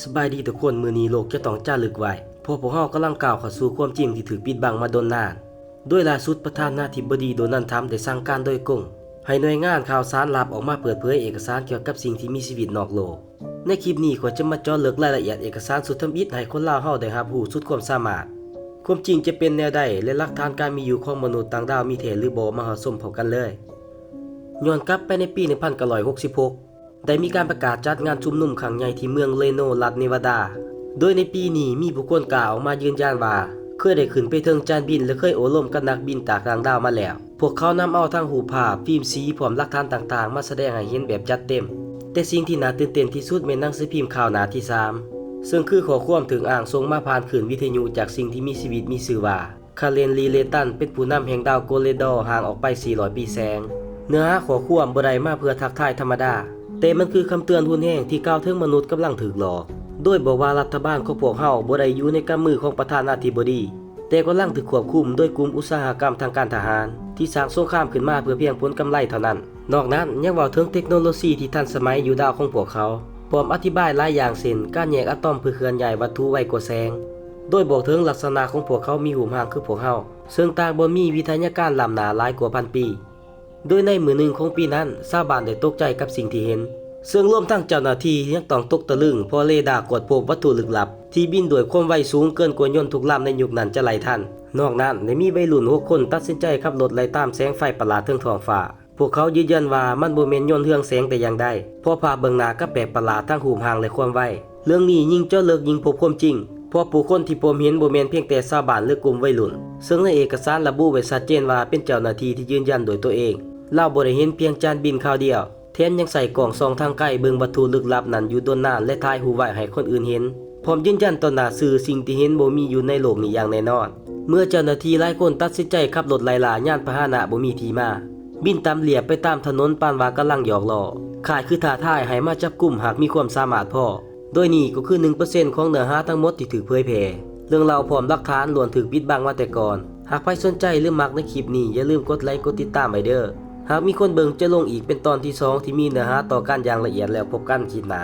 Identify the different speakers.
Speaker 1: สบายดีทุกคนมื้อนี้โลกจะต้องจ้าลึกไว้เพราะพวกเรากำลังก้าวเข้าสู่ความจริงที่ถูกปิดบังมาดนนานโดยล่าสุดประธานาธิบดีโดนัลด์ทรัมป์ได้สั่งการโดยกงให้หน่วยงานข่าวสารลับออกมาเปิดเผยเอกสารเกี่ยวกับสิ่งที่มีชีวิตนอกโลกในคลิปนี้ข้อยจะมาเจาะลึกรายละเอียดเอกสารสุดทำอิฐให้คนลาวเฮาได้รับรู้สุดความสามารถความจริงจะเป็นแนวใดและหลักฐานการมีอยู่ของมนุษย์ต่างดาวมีแท้หรือบ่มาหาชมพร้อมกันเลยย้อนกลับไปในปี 1966 ได้มีการประกาศจัดงานชุมนุมครั้งใหญ่ที่เมืองเรโนรัฐเนวาดาโดยในปีนี้มีผู้คนกล่าวออกมายืนยันว่าเคยได้ขึ้นไปถึงจานบินและเคยโอลมกับนักบินจากต่างดาวมาแล้วพวกเขานำเอาทั้งรูปภาพฟิล์มสีพร้อมหลักฐานต่างๆมาแสดงให้เห็นแบบจัดเต็มแต่สิ่งที่น่าตื่นเต้นที่สุดเป็นหนังสือพิมพ์ข่าวหน้าที่3ซึ่งคือข้อความถึงอ่างส่งมาผ่านคลื่นวิทยุจากสิ่งที่มีชีวิตมีชื่อว่าคาเรนลีเลตันเป็นผู้นำแห่งดาวโกเลดอร์ห่างออกไป400ปีแสงเนื้อหาข้อความบ่ได้มาเพื่อทักทายธรรมดาแต่มันคือคำเตือนหุนแห้งที่กล่าวถึงมนุษย์กำลังถูกหลอกโดยบอกว่ารัฐบาลของพวกเฮาบ่ได้อยู่ในกำมือของประธานาธิบดีแต่กำลังถูกควบคุมโดยกลุ่มอุตสาหกรรมทางการทหารที่สร้างสงครามขึ้นมาเพื่อเพียงผลกำไรเท่านั้นนอกนั้นยังเว้าถึงเทคโนโลยีที่ทันสมัยอยู่ดาวของพวกเขาพร้อมอธิบายหลายอย่างเช่นการแยกอะตอมเพื่อเคลื่อนย้ายวัตถุไวกว่าแสงโดยบอกถึงลักษณะของพวกเขามีหูห่างคือพวกเฮาซึ่งต่างบ่มีวิทยาการล้ำหน้าหลายกว่าพันปีโดยในมื้อหนึ่งของปีนั้นชาวบ้านได้ตกใจกับสิ่งที่เห็นซึ่งรวมทั้งเจ้าหน้าที่ยังต้องตกตะลึงเพราะเรดาร์กดพบวัตถุลึกลับที่บินด้วยความไวสูงเกินกว่ายนต์ทุกลำในยุคนั้นจะไล่ทันนอกนั้นได้มีวัยรุ่น6คนตัดสินใจขับรถไล่ตามแสงไฟประหลาดเทิงท้องฟ้าพวกเขายืนยันว่ามันบ่แม่นยนต์เรืองแสงแต่อย่างใดเพราะภาพเบื้องหน้าก็แปลกประหลาดทั้งรูปร่างและความไวเรื่องนี้ยิ่งเจาะลึกยิ่งพบความจริงเพราะผู้คนที่ผมเห็นบ่แม่นเพียงแต่ชาวบ้านหรือกลุ่มวัยรุ่นซึ่งในเอกสารระบุไว้ชัดเจนว่าเป็นเจ้าหน้าที่ที่ยืนยันโดยตัวเองเราบ่ได้เห็นเพียงจานบินข่าวเดียวแถมยังใส่กล่องซองทางไกลเบิ่งวัตถุลึกลับนั้นอยู่ต้นน้ำและถ่ายรูปไว้ให้คนอื่นเห็นพร้อมยืนยันต่อหน้าสื่อสิ่งที่เห็นบ่มีอยู่ในโลกนี้อย่างแน่นอนเมื่อเจ้าหน้าที่หลายคนตัดสินใจขับรถไล่ล่ายานพาหนะบ่มีที่มาบินตามเลียบไปตามถนนปานว่ากำลังหยอกล้อคล้ายคือท้าทายให้มาจับกุมหากมีความสามารถพอโดยนี่ก็คือ 1% ของเนื้อหาทั้งหมดที่ถูกเผยแพร่เรื่องราวพร้อมหลักฐานล้วนถูกปิดบังมาแต่ก่อนหากใครสนใจหรือมักในคลิปนี้อย่าลืมกดไลค์กดติดตามไว้เด้อหากมีคนเบิ่งจะลงอีกเป็นตอนที่2ที่มีเนื้อหาต่อกันอย่างละเอียดแล้วพบกันคลิปหน้า